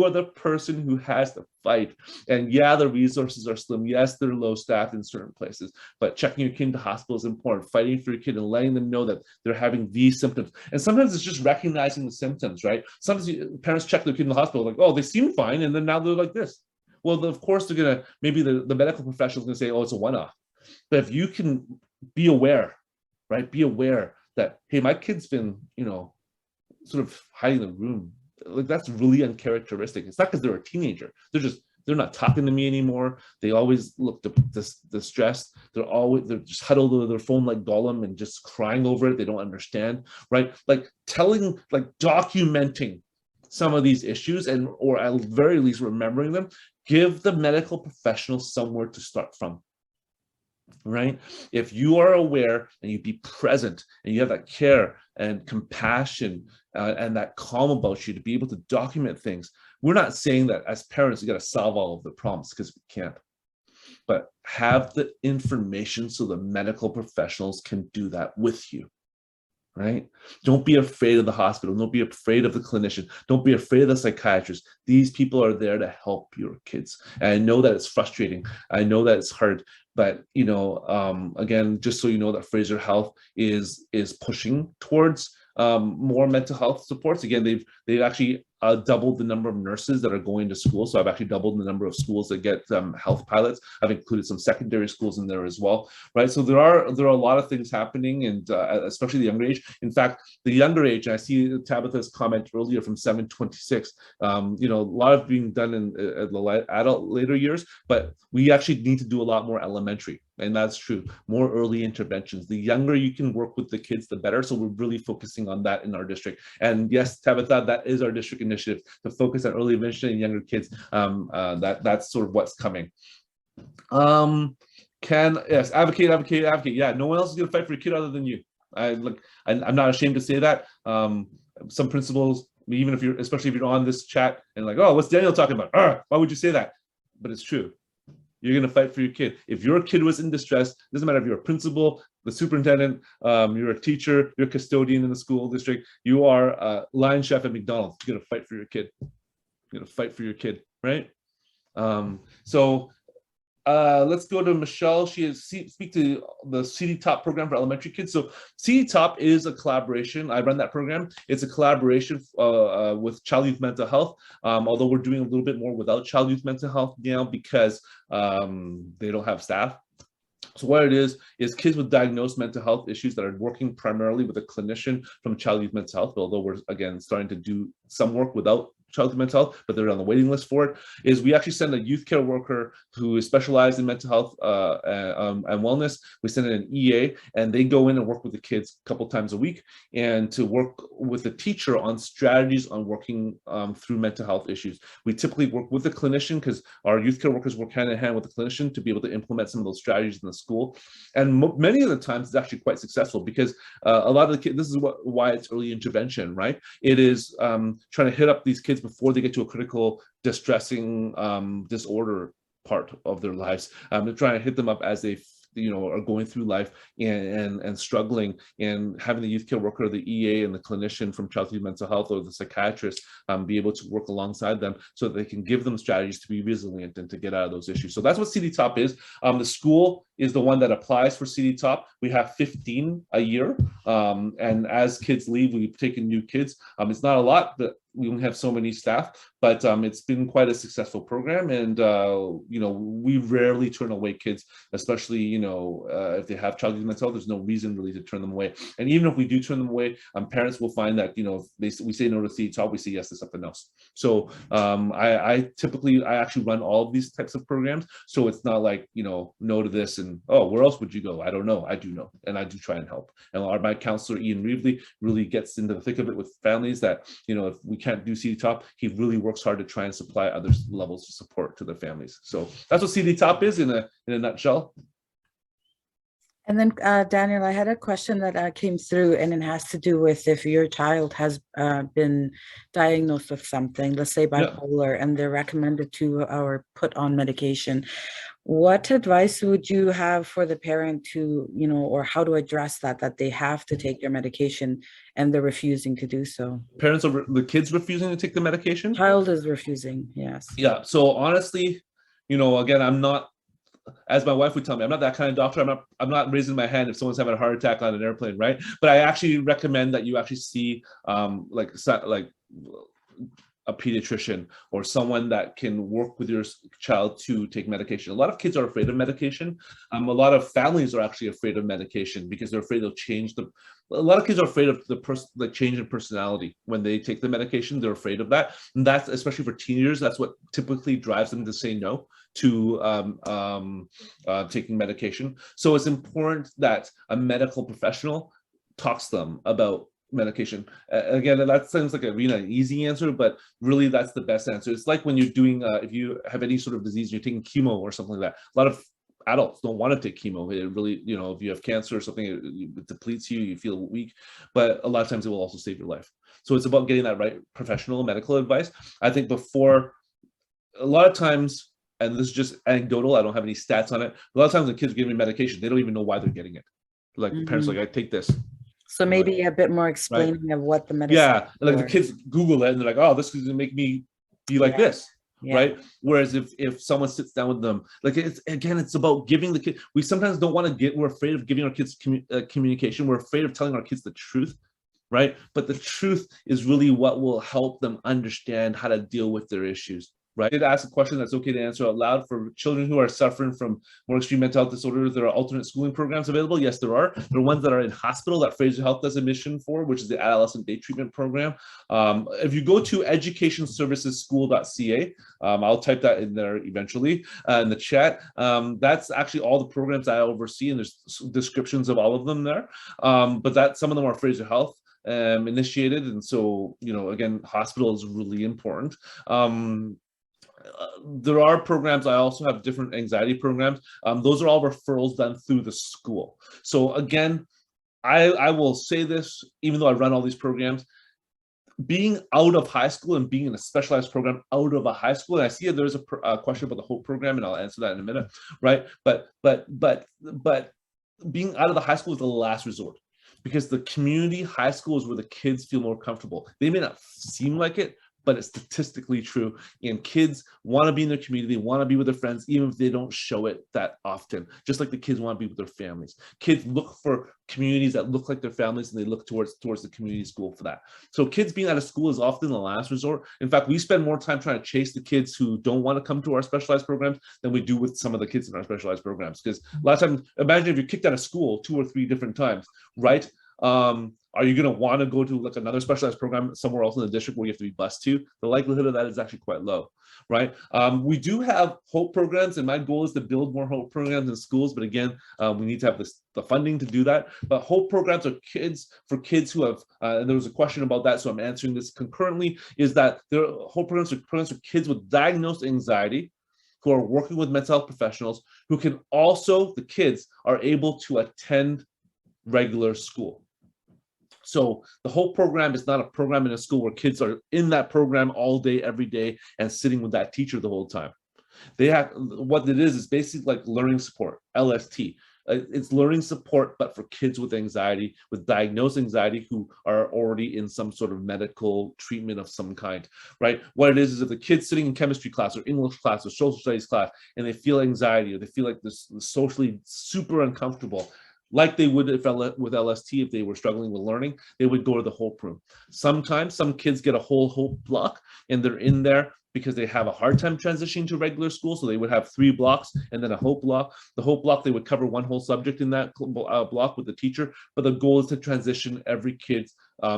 are the person who has to fight. And yeah, the resources are slim. Yes, they're low staffed in certain places, but checking your kid into hospital is important. Fighting for your kid and letting them know that they're having these symptoms. And sometimes it's just recognizing the symptoms, right? Sometimes parents check their kid in the hospital, like, oh, they seem fine. And then now they're like this. Well, of course, they're going to, maybe the medical professional is going to say, oh, it's a one-off. But if you can be aware, right? Be aware that, hey, my kid's been, you know, sort of hiding in the room. Like, that's really uncharacteristic. It's not because they're a teenager. They're not talking to me anymore. They always look distressed. They're just huddled with their phone like Gollum and just crying over it. They don't understand, right? Like documenting some of these issues, and or at very least remembering them, give the medical professional somewhere to start from. Right? If you are aware and you be present and you have that care and compassion and that calm about you to be able to document things, we're not saying that as parents you got to solve all of the problems, because we can't. But have the information so the medical professionals can do that with you. Right? Don't be afraid of the hospital. Don't be afraid of the clinician. Don't be afraid of the psychiatrist. These people are there to help your kids. And I know that it's frustrating. I know that it's hard. But again, just so you know, that Fraser Health is pushing towards more mental health supports. Again, they've actually doubled the number of nurses that are going to school. So I've actually doubled the number of schools that get health pilots. I've included some secondary schools in there as well, right? So there are a lot of things happening, and especially the younger age. In fact, the younger age, and I see Tabitha's comment earlier from 726. A lot of being done in the adult later years, but we actually need to do a lot more elementary. And that's true. More early interventions. The younger you can work with the kids, the better. So we're really focusing on that in our district. And yes, Tabitha, that is our district initiative, to focus on early intervention and younger kids. That's sort of what's coming. Yes, advocate. Yeah, no one else is going to fight for your kid other than you. I'm not ashamed to say that. Some principals, even if especially if you're on this chat and like, oh, what's Daniel talking about? Why would you say that? But it's true. You're going to fight for your kid. If your kid was in distress, doesn't matter if you're a principal, the superintendent, you're a teacher, you're a custodian in the school district, you are a line chef at McDonald's, you're going to fight for your kid. You're going to fight for your kid, right? Let's go to Michelle. She speak to the CD Top program for elementary kids. So CD Top is a collaboration. I run that program. It's a collaboration with Child Youth Mental Health, although we're doing a little bit more without Child Youth Mental Health now because they don't have staff. So what it is kids with diagnosed mental health issues that are working primarily with a clinician from Child Youth Mental Health, although we're, again, starting to do some work without childhood mental health, but they're on the waiting list for it, is we actually send a youth care worker who is specialized in mental health and wellness. We send in an EA, and they go in and work with the kids a couple times a week, and to work with the teacher on strategies on working through mental health issues. We typically work with the clinician because our youth care workers work hand in hand with the clinician to be able to implement some of those strategies in the school. And many of the times it's actually quite successful because a lot of the kids, this is why it's early intervention, right? It is trying to hit up these kids before they get to a critical, distressing disorder part of their lives. They're trying to hit them up as they are going through life and struggling, and having the youth care worker, the EA, and the clinician from Child Youth Mental Health or the psychiatrist be able to work alongside them so that they can give them strategies to be resilient and to get out of those issues. So that's what CD Top is. The school is the one that applies for CD Top. We have 15 a year, and as kids leave, we've taken new kids. It's not a lot, but we only have so many staff, but it's been quite a successful program. And we rarely turn away kids, especially if they have child mental health. There's no reason really to turn them away. And even if we do turn them away, parents will find that if we say no to CD Top, we say yes to something else. So I actually run all of these types of programs, so it's not like no to this and where else would you go? I don't know. I do know, and I do try and help. And my counselor Ian Reevely really gets into the thick of it with families that if we can't do CD Top, he really works hard to try and supply other levels of support to their families. So that's what CD Top is in a nutshell. And then Daniel, I had a question that came through, and it has to do with if your child has been diagnosed with something, let's say bipolar, and they're recommended to or put on medication. What advice would you have for the parent to, or how to address that they have to take their medication and they're refusing to do so? Parents are the kids refusing to take the medication? Child is refusing, yes. Yeah. So honestly, again, I'm not, as my wife would tell me, I'm not that kind of doctor. I'm not raising my hand if someone's having a heart attack on an airplane, right? But I actually recommend that you actually see like a pediatrician or someone that can work with your child to take medication. A lot of kids are afraid of medication. A lot of families are actually afraid of medication because they're afraid they'll change a lot of kids are afraid of the change in personality when they take the medication. They're afraid of that, and that's especially for teenagers. That's what typically drives them to say no to taking medication. So it's important that a medical professional talks to them about medication. Again, that sounds like a really easy answer, but really that's the best answer. It's like when you're doing, if you have any sort of disease, you're taking chemo or something like that. A lot of adults don't want to take chemo. It really, if you have cancer or something, it depletes you, you feel weak, but a lot of times it will also save your life. So it's about getting that right professional medical advice. I think before, a lot of times, and this is just anecdotal, I don't have any stats on it, a lot of times when kids are giving medication, they don't even know why they're getting it. Like parents are like, I take this. So maybe a bit more explaining of what the medicine. Yeah, like the kids Google it and they're like, oh, this is gonna make me be like this. Right. Whereas if someone sits down with them, like it's about giving the kid. We sometimes don't want to we're afraid of giving our kids communication. We're afraid of telling our kids the truth. Right. But the truth is really what will help them understand how to deal with their issues. Right. I did ask a question that's okay to answer out loud. For children who are suffering from more extreme mental health disorders, there are alternate schooling programs available. Yes, there are. There are ones that are in hospital that Fraser Health does admission for, which is the adolescent day treatment program. If you go to educationservicesschool.ca, I'll type that in there eventually in the chat. That's actually all the programs I oversee, and there's descriptions of all of them there. But some of them are Fraser Health initiated, and so again, hospital is really important. There are programs. I also have different anxiety programs. Those are all referrals done through the school. So again, I will say this, even though I run all these programs, being out of high school and being in a specialized program out of a high school, and I see there's a question about the HOPE program, and I'll answer that in a minute, right? But being out of the high school is the last resort, because the community high school is where the kids feel more comfortable. They may not seem like it, but it's statistically true. And kids want to be in their community, they want to be with their friends, even if they don't show it that often, just like the kids want to be with their families. Kids look for communities that look like their families, and they look towards the community school for that. So kids being out of school is often the last resort. In fact, we spend more time trying to chase the kids who don't want to come to our specialized programs than we do with some of the kids in our specialized programs. Because a lot of times, imagine if you're kicked out of school 2 or 3 different times, right? Are you going to want to go to like another specialized program somewhere else in the district where you have to be bused to? The likelihood of that is actually quite low, right? We do have HOPE programs, and my goal is to build more HOPE programs in schools. But again, we need to have the funding to do that. But HOPE programs are for kids who have, and there was a question about that, so I'm answering this concurrently, is that there are HOPE programs for kids with diagnosed anxiety, who are working with mental health professionals, who can also, the kids are able to attend regular school. So the whole program is not a program in a school where kids are in that program all day, every day, and sitting with that teacher the whole time. They have, what it is basically like learning support, LST. It's learning support, but for kids with anxiety, with diagnosed anxiety, who are already in some sort of medical treatment of some kind, right? What it is if the kid's sitting in chemistry class or English class or social studies class, and they feel anxiety, or they feel like this socially super uncomfortable, like they would with LST, if they were struggling with learning, they would go to the HOPE room. Sometimes some kids get a whole HOPE block, and they're in there because they have a hard time transitioning to regular school. So they would have 3 blocks and then a HOPE block. The HOPE block, they would cover one whole subject in that block with the teacher. But the goal is to transition every kid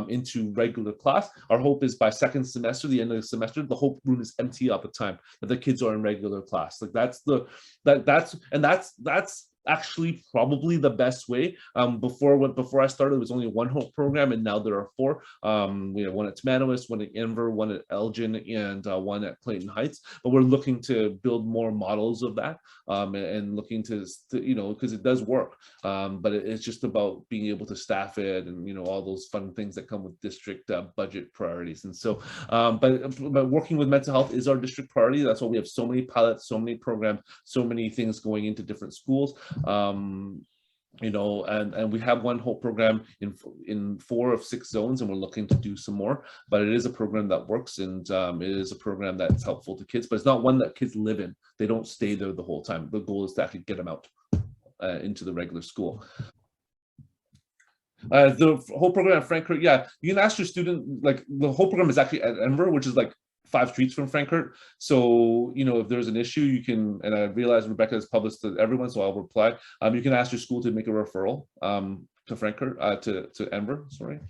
into regular class. Our hope is by second semester, the end of the semester, the HOPE room is empty all the time, that the kids are in regular class. Like that's actually probably the best way. Before I started, there was only 1 HOPE program, and now there are 4. We have one at Tamanois, one at Inver, one at Elgin, and one at Clayton Heights. But we're looking to build more models of that, and looking to because it does work. But it's just about being able to staff it, and all those fun things that come with district budget priorities. And so, but working with mental health is our district priority. That's why we have so many pilots, so many programs, so many things going into different schools. And we have 1 HOPE program in 4 of 6 zones, and we're looking to do some more. But it is a program that works, and it is a program that's helpful to kids, but it's not one that kids live in. They don't stay there the whole time. The goal is to actually get them out into the regular school. The whole program at Frankfurt, yeah, you can ask your student. Like, the whole program is actually at Enver, which is like 5 streets from Frankfurt. So, if there's an issue, you can, and I realize Rebecca has published to everyone, so I'll reply. You can ask your school to make a referral to Frankfurt, to Enver, sorry.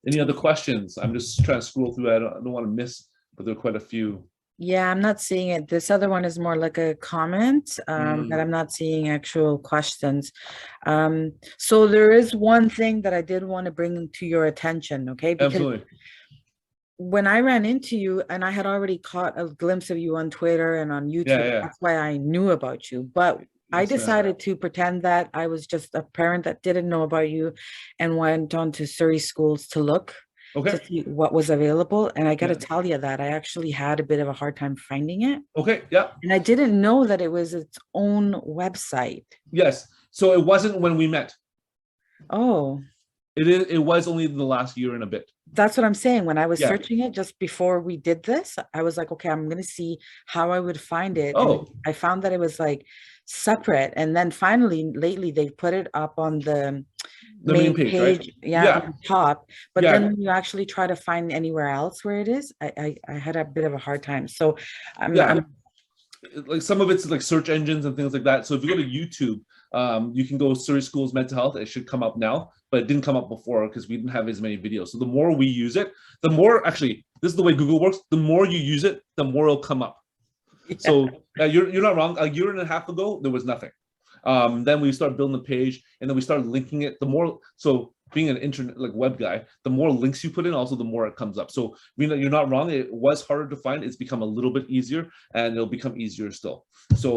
Any other questions? I'm just trying to scroll through. I don't want to miss, but there are quite a few. Yeah, I'm not seeing it. This other one is more like a comment, but I'm not seeing actual questions. So there is one thing that I did want to bring to your attention, okay? Because Absolutely. when I ran into you, and I had already caught a glimpse of you on Twitter and on Yeah, YouTube, yeah. that's why I knew about you. But I Yes, ma'am. decided to pretend that I was just a parent that didn't know about you and went on to Surrey schools to look to Okay. see what was available. And I got to Yeah. tell you that I actually had a bit of a hard time finding it. Okay. Yeah. And I didn't know that it was its own website. Yes. So it wasn't when we met. Oh, It was only the last year and a bit. that's what I'm saying. When I was Yeah. searching it just before we did this, I was like, okay, I'm gonna see how I would find it. And Oh, I found that it was like separate. And then finally, lately, they put it up on the the main main page, right? page, yeah, Yeah. on top. But Yeah. then when you actually try to find anywhere else where it is, I had a bit of a hard time. So Yeah. I'm Like some of it's like search engines and things like that. So if you go to YouTube, you can go Surrey Schools Mental Health. It should come up now, but it didn't come up before because we didn't have as many videos. So the more we use it, the more, actually, this is the way Google works. The more you use it, the more it'll come up. yeah. So you're not wrong. A year and a half ago, there was nothing. Then we started building the page, and then we started linking it. The more, so being an internet like web guy, the more links you put in, also the more it comes up. So you're not wrong. It was harder to find. It's become a little bit easier, and it'll become easier still. So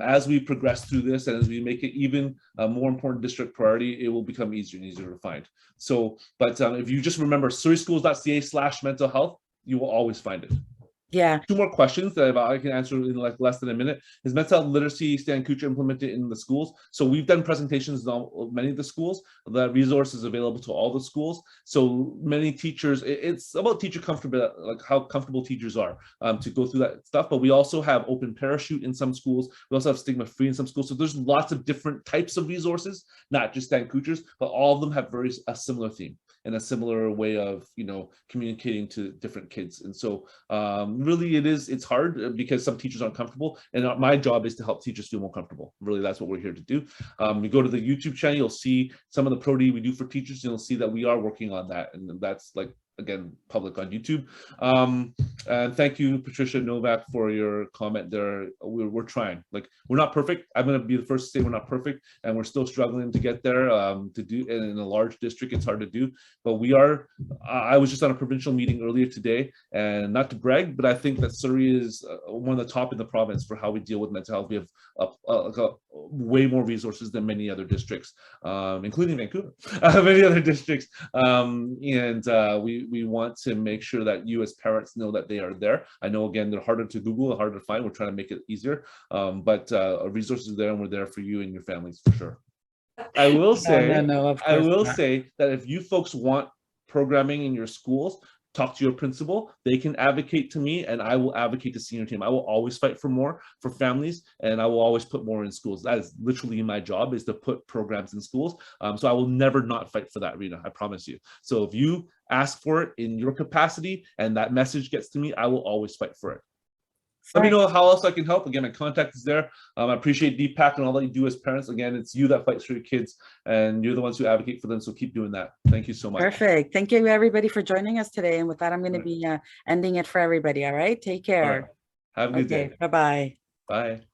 as we progress through this, and as we make it even a more important district priority, it will become easier and easier to find. So, but if you just remember surreyschools.ca/mental health, you will always find it. Yeah. 2 more questions that I can answer in like less than a minute. Is mental health literacy Stan Kuchar implemented in the schools? So we've done presentations in many of the schools. The resource is available to all the schools. So many teachers, it's about teacher comfortable, like how comfortable teachers are to go through that stuff. But we also have open parachute in some schools. We also have stigma free in some schools. So there's lots of different types of resources, not just Stan Kuchar's, but all of them have a similar theme and a similar way of, communicating to different kids. And so really it's hard because some teachers aren't comfortable, and my job is to help teachers feel more comfortable. Really, that's what we're here to do. You go to the YouTube channel, you'll see some of the pro D we do for teachers, and you'll see that we are working on that, and that's like, again, public on YouTube. And thank you, Patricia Novak, for your comment there. We're trying. Like, we're not perfect. I'm going to be the first to say we're not perfect, and we're still struggling to get there. To do in a large district, it's hard to do, but we are. I was just on a provincial meeting earlier today, and not to brag, but I think that Surrey is one of the top in the province for how we deal with mental health. We have way more resources than many other districts, including Vancouver, many other districts, and we want to make sure that you as parents know that they are there. I know, again, they're harder to Google, harder to find. We're trying to make it easier, but resources are there, and we're there for you and your families for sure. I will say, No, of course not. say that if you folks want programming in your schools, talk to your principal. They can advocate to me, and I will advocate to senior team. I will always fight for more for families, and I will always put more in schools. That is literally my job, is to put programs in schools. So I will never not fight for that, Rita. I promise you. So if you ask for it in your capacity and that message gets to me, I will always fight for it. Let me know how else I can help. Again, my contact is there. I appreciate Deepak and all that you do as parents. Again, it's you that fights for your kids, and you're the ones who advocate for them. So keep doing that. Thank you so much. Perfect. Thank you, everybody, for joining us today. And with that, I'm going to be ending it for everybody. All right. Take care. All right. Have a good day. Bye-bye. Bye.